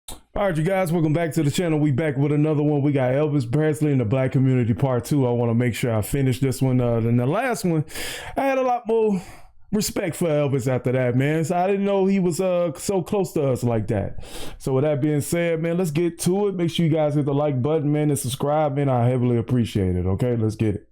All right, you guys, welcome back to the channel. We back with another one. We got Elvis Presley in the Black Community Part 2. I want to make sure I finish this one than the last one. I had a lot more respect for Elvis after that, man. So I didn't know he was so close to us like that. So with that being said, man, let's get to it. Make sure you guys hit the like button, man, and subscribe, man. I heavily appreciate it. Okay, let's get it.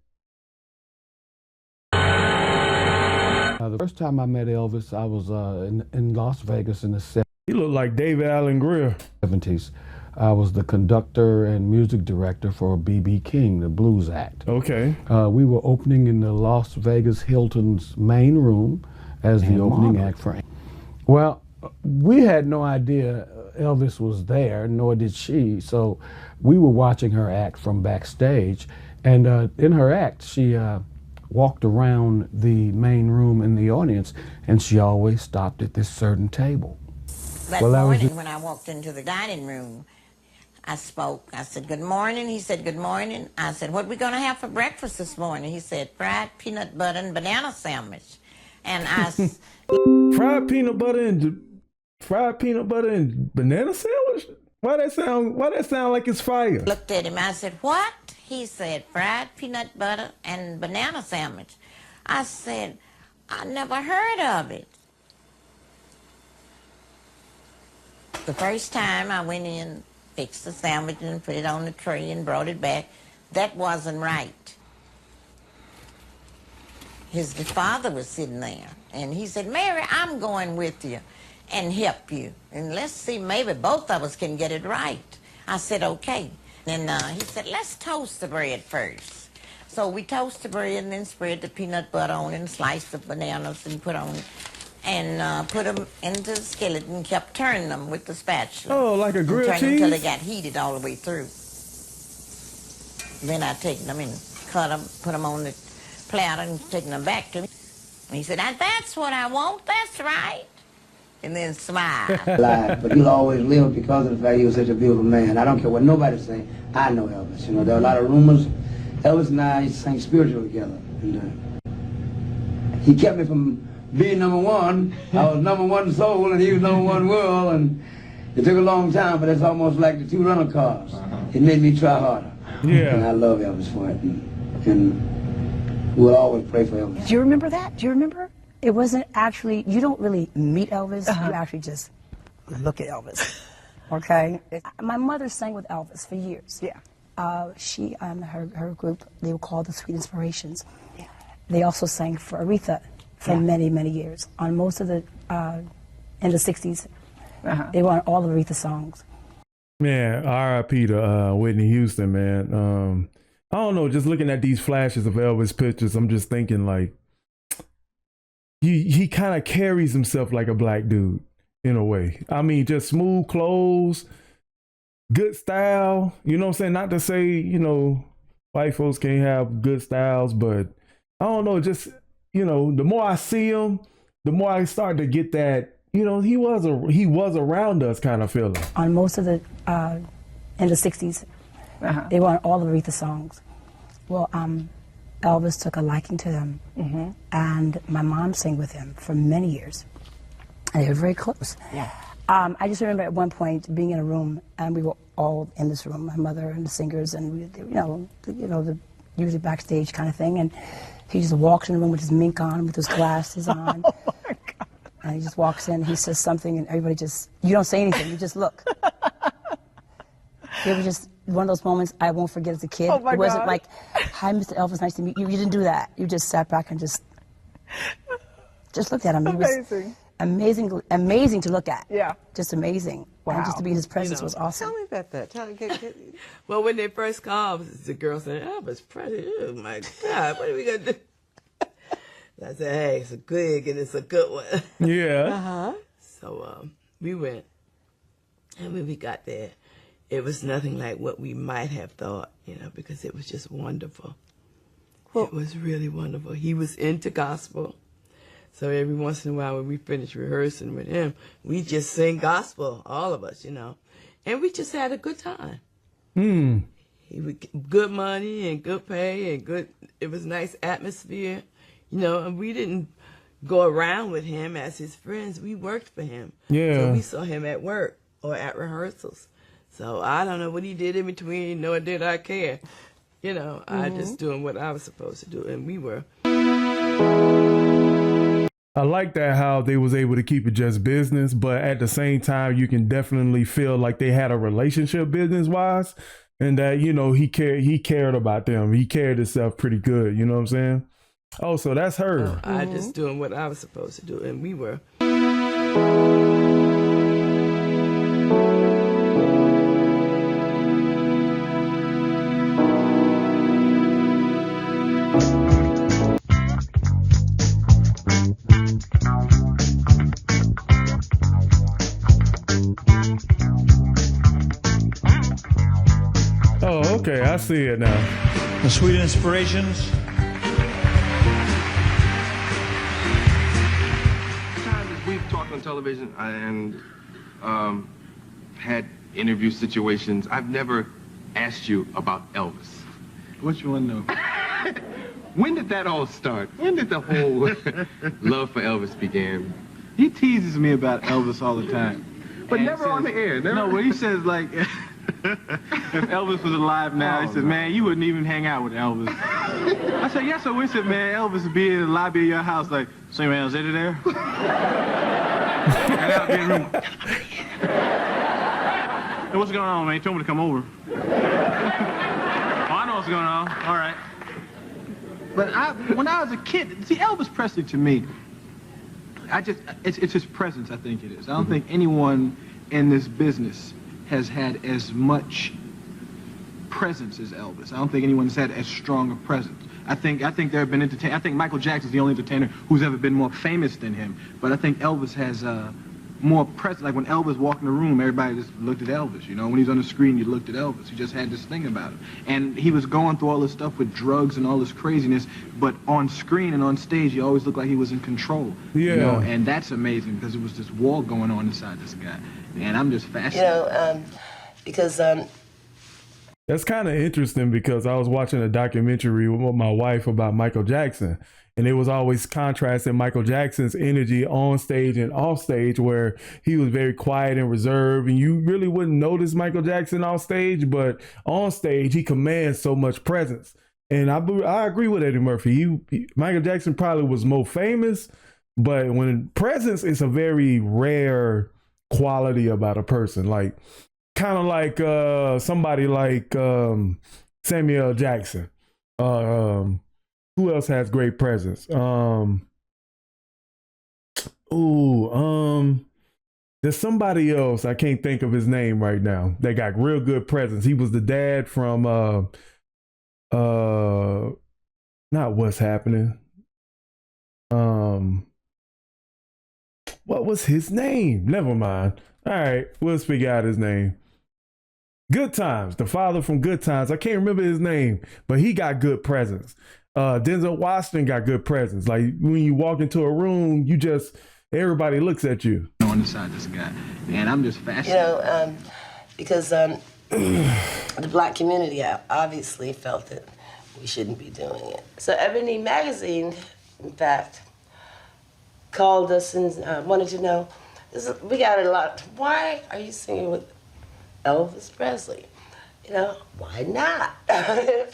The first time I met Elvis, I was in Las Vegas in the He looked like David Allen Greer. 70s. I was the conductor and music director for B.B. King, the blues act. Okay. We were opening in the Las Vegas Hilton's main room as the opening act for. Well, we had no idea Elvis was there, nor did she. So we were watching her act from backstage, and in her act, she walked around the main room in the audience, and she always stopped at this certain table. That morning when I walked into the dining room, I spoke. I said, "Good morning." He said, "Good morning." I said, "What are we going to have for breakfast this morning?" He said, "Fried peanut butter and banana sandwich." And I fried peanut butter and banana sandwich? Why that sound like it's fire? Looked at him. I said, "What?" He said, "Fried peanut butter and banana sandwich." I said, "I never heard of it." The first time I went in, fixed the sandwich and put it on the tray and brought it back, that wasn't right. His father was sitting there, and he said, "Mary, I'm going with you and help you. And let's see, maybe both of us can get it right." I said, "Okay." And he said, "Let's toast the bread first." So we toast the bread and then spread the peanut butter on it and slice the bananas and put on it. And put them into the skillet and kept turning them with the spatula. Oh, like a grilled cheese? Until they got heated all the way through. Then I take them and cut them, put them on the platter and taking them back to me. And he said, "That's what I want, that's right." And then smile. But he'll always live because of the fact he was such a beautiful man. I don't care what nobody say. I know Elvis. You know, there are a lot of rumors. Elvis and I sang spiritual together. And he kept me from being number one. I was number one soul and he was number one world, and it took a long time, but it's almost like the two rental cars. It made me try harder. Yeah. And I love Elvis for it, and we'll always pray for Elvis. Do you remember that? Do you remember? It wasn't actually, you don't really meet Elvis, you actually just look at Elvis, okay? My mother sang with Elvis for years. Yeah. She and her group, they were called the Sweet Inspirations. Yeah. They also sang for Aretha for many, many years. On most of the, in the 60s, they were on all of Aretha songs. Man, R.I.P. to Whitney Houston, man. I don't know, just looking at these flashes of Elvis pictures, I'm just thinking like, he kind of carries himself like a black dude in a way. I mean, just smooth clothes, good style, you know what I'm saying? Not to say, you know, white folks can't have good styles, but I don't know, just, you know, the more I see him, the more I start to get that, you know, he was around us kind of feeling. On most of the, in the 60s, they were on all of Aretha songs. Well, Elvis took a liking to them, and my mom sang with him for many years, and they were very close. Yeah. I just remember at one point being in a room, and we were all in this room, my mother and the singers, and we, the usually backstage kind of thing, and he just walks in the room with his mink on, with his glasses on. Oh my God. And he just walks in, he says something, and everybody just, you don't say anything, you just look. It was just one of those moments I won't forget as a kid. It wasn't like, "Hi, Mr. Elvis, nice to meet you." You didn't do that. You just sat back and just looked at him. Amazing. It was amazing to look at. Yeah. Just amazing. Wow. And just to be in his presence was awesome. Tell me about that. Well, when they first called, the girl said, "Elvis Presley, oh my God, what are we going to do?" I said, "Hey, it's a gig and it's a good one." Yeah. So we went, and when we got there, it was nothing like what we might have thought, you know, because it was just wonderful. It was really wonderful. He was into gospel. So every once in a while when we finished rehearsing with him, we just sing gospel, all of us, you know. And we just had a good time. He would get good money and good pay and good, it was nice atmosphere, you know, and we didn't go around with him as his friends. We worked for him. Yeah. So we saw him at work or at rehearsals. So I don't know what he did in between, nor did I care. You know, I just doing what I was supposed to do, and we were. I like that how they was able to keep it just business, but at the same time, you can definitely feel like they had a relationship business wise, and that, you know, he cared about them. He carried himself pretty good. You know what I'm saying? Oh, so that's her. I just doing what I was supposed to do, and we were. Oh, okay, I see it now. The Sweet Inspirations. We've talked on television and had interview situations. I've never asked you about Elvis. What you want to know? When did that all start? When did the whole love for Elvis begin? He teases me about Elvis all the time. But never on the air. Never. No, but he says, like, if Elvis was alive now, he said, man, you wouldn't even hang out with Elvis. I said, yes, I wish it, man. Elvis would be in the lobby of your house, like, say, man, is it there? And I'd be in the room. Hey, what's going on, man? He told me to come over. Oh, I know what's going on. All right. But when I was a kid, see, Elvis Presley to me, it's his presence, I think it is. I don't think anyone in this business has had as much presence as Elvis. I don't think anyone's had as strong a presence. I think there have been entertainers. I think Michael Jackson's the only entertainer who's ever been more famous than him. But I think Elvis has more presence. Like when Elvis walked in the room, everybody just looked at Elvis. You know, when he's on the screen, you looked at Elvis. He just had this thing about him. And he was going through all this stuff with drugs and all this craziness, but on screen and on stage, he always looked like he was in control. Yeah. You know? And that's amazing because there was this war going on inside this guy. And I'm just fascinated. You know, because That's kind of interesting because I was watching a documentary with my wife about Michael Jackson, and it was always contrasting Michael Jackson's energy on stage and off stage, where he was very quiet and reserved, and you really wouldn't notice Michael Jackson off stage, but on stage he commands so much presence. And I agree with Eddie Murphy. Michael Jackson probably was more famous, but when presence is a very rare quality about a person, like kind of like somebody like Samuel Jackson. Who else has great presence? There's somebody else, I can't think of his name right now, that got real good presence. He was the dad from not What's Happening. What was his name? Never mind. All right, we'll figure out his name. Good Times, the father from Good Times. I can't remember his name, but he got good presence. Denzel Washington got good presence. Like when you walk into a room, everybody looks at you. On the side of this guy, and I'm just fascinated. you know, because the black community obviously felt that we shouldn't be doing it. So Ebony Magazine, in fact, called us and wanted to know, we got a lot, why are you singing with Elvis Presley? You know, why not?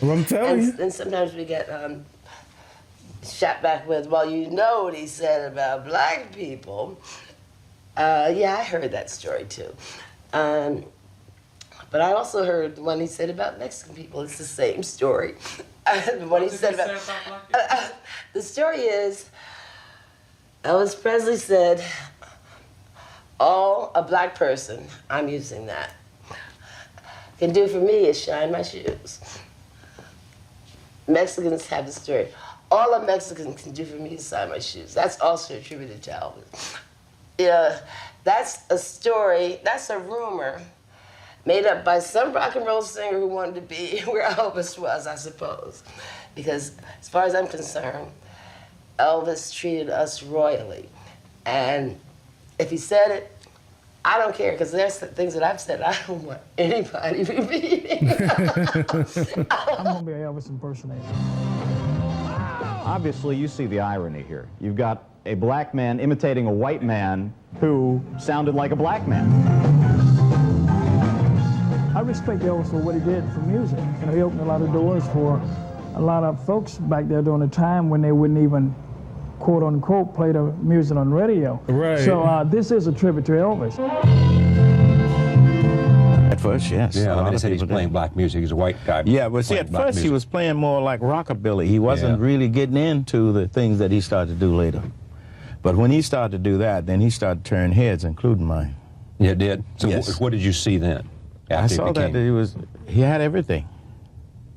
Well, I'm telling you. And sometimes we get shot back with, well, you know what he said about black people. Yeah, I heard that story too. But I also heard the one he said about Mexican people. It's the same story. What he said about the story is, Elvis Presley said, all a black person, I'm using that, can do for me is shine my shoes. Mexicans have the story. All a Mexican can do for me is shine my shoes. That's also attributed to Elvis. Yeah, that's a story, that's a rumor made up by some rock and roll singer who wanted to be where Elvis was, I suppose. Because as far as I'm concerned, Elvis treated us royally. And if he said it, I don't care, because there's things that I've said I don't want anybody repeating. I'm gonna be an Elvis impersonator. Obviously, you see the irony here. You've got a black man imitating a white man who sounded like a black man. respect Elvis for what he did for music. You know, he opened a lot of doors for a lot of folks back there during the time when they wouldn't even, quote unquote, play the music on radio. Right. So this is a tribute to Elvis. At first, yes. Yeah, I mean, they said he's playing black music. He's a white guy. Yeah, but see, at first he was playing more like rockabilly. He wasn't really getting into the things that he started to do later. But when he started to do that, then he started to turn heads, including mine. Yeah, it did. So yes. What did you see then? I saw that he had everything.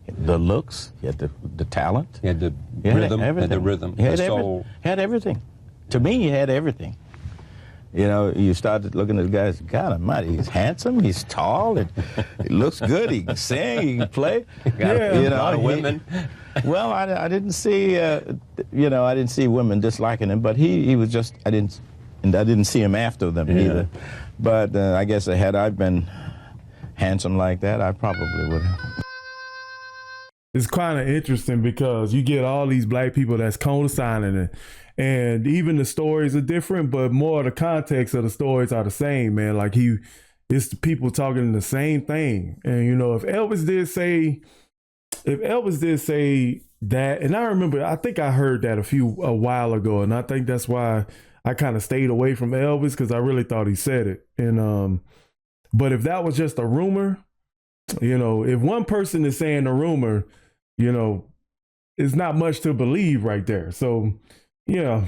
The looks, he had the talent. He had the rhythm, the soul. He had everything. To me, he had everything. You know, you started looking at the guys, God almighty, he's handsome, he's tall, he looks good, he can sing, he can play. Yeah, you know, a lot of women. Well, I didn't see, you know, I didn't see women disliking him, but he was just, I didn't see him after them either. But I guess had I been handsome like that, I probably would have. It's kind of interesting because you get all these black people that's co-signing it. And even the stories are different, but more of the context of the stories are the same, man. Like it's the people talking the same thing. And, you know, if Elvis did say that, and I remember, I think I heard that a while ago. And I think that's why I kind of stayed away from Elvis, because I really thought he said it. And, but if that was just a rumor, you know, if one person is saying a rumor, you know, it's not much to believe right there. So, yeah.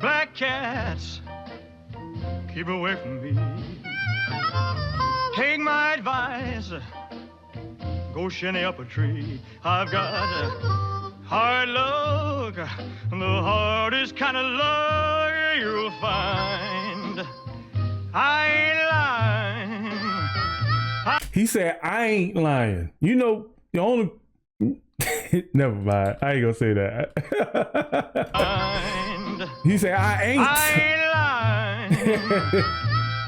Black cats, keep away from me. Take my advice, go shinny up a tree. I've got hard luck, the hardest kind of luck you'll find. I ain't lying. He said, I ain't lying. You know, the only... Never mind. I ain't gonna say that. He said, I ain't lying.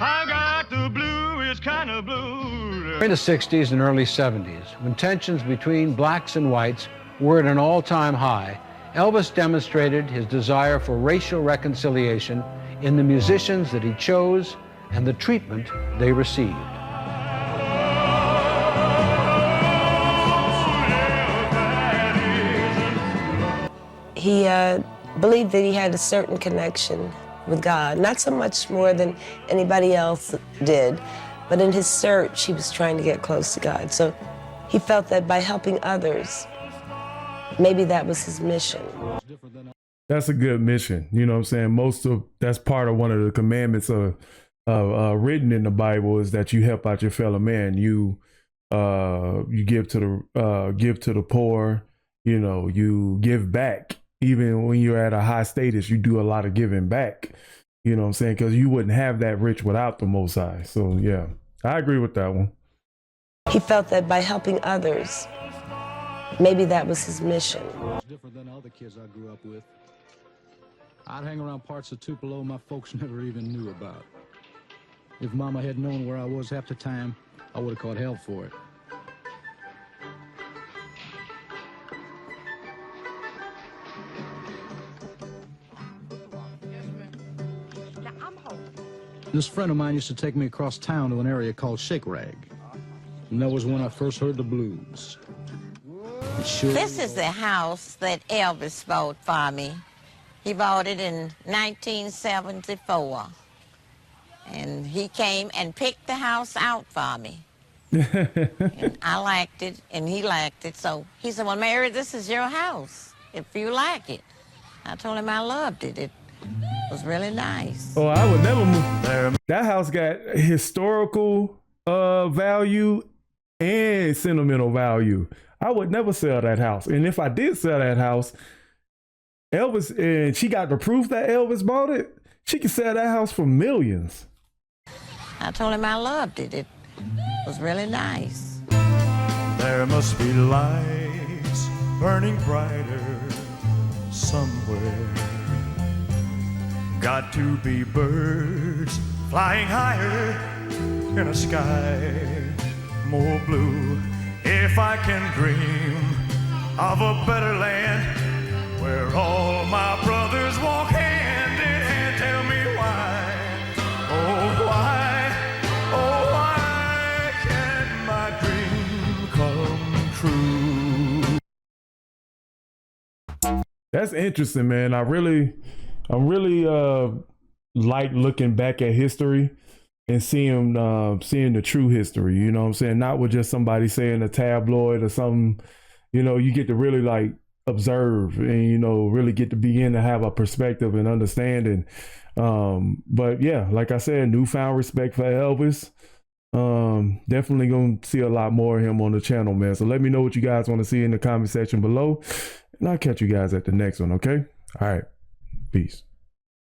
I got the bluest kind of blue. In the 60s and early 70s, when tensions between blacks and whites were at an all-time high, Elvis demonstrated his desire for racial reconciliation in the musicians that he chose and the treatment they received. He believed that he had a certain connection with God, not so much more than anybody else did, but in his search, he was trying to get close to God. So he felt that by helping others, maybe that was his mission. That's a good mission. You know what I'm saying? That's part of one of the commandments written in the Bible, is that you help out your fellow man. You give to the poor. You know, you give back. Even when you're at a high status, you do a lot of giving back. You know what I'm saying? Because you wouldn't have that rich without the Most High. So, yeah, I agree with that one. He felt that by helping others, maybe that was his mission. Different than other kids I grew up with. I'd hang around parts of Tupelo my folks never even knew about. If Mama had known where I was half the time, I would have caught hell for it. This friend of mine used to take me across town to an area called Shake Rag. And that was when I first heard the blues. This is the house that Elvis bought for me. He bought it in 1974. And he came and picked the house out for me. And I liked it, and he liked it. So he said, well, Mary, this is your house, if you like it. I told him I loved it. It was really nice. Oh, I would never move. That house got historical value and sentimental value. I would never sell that house. And if I did sell that house, Elvis, and she got the proof that Elvis bought it, she could sell that house for millions. I told him I loved it. It was really nice. There must be lights burning brighter somewhere. Got to be birds flying higher in a sky more blue. If I can dream of a better land where all my brothers walk hand in hand, tell me why, oh why that's interesting, man. I really like looking back at history and seeing the true history. You know what I'm saying? Not with just somebody saying a tabloid or something. You know, you get to really like observe and, you know, really get to begin to have a perspective and understanding. But yeah, like I said, newfound respect for Elvis. Definitely gonna see a lot more of him on the channel, man. So let me know what you guys want to see in the comment section below, and I'll catch you guys at the next one. Okay. All right. Peace.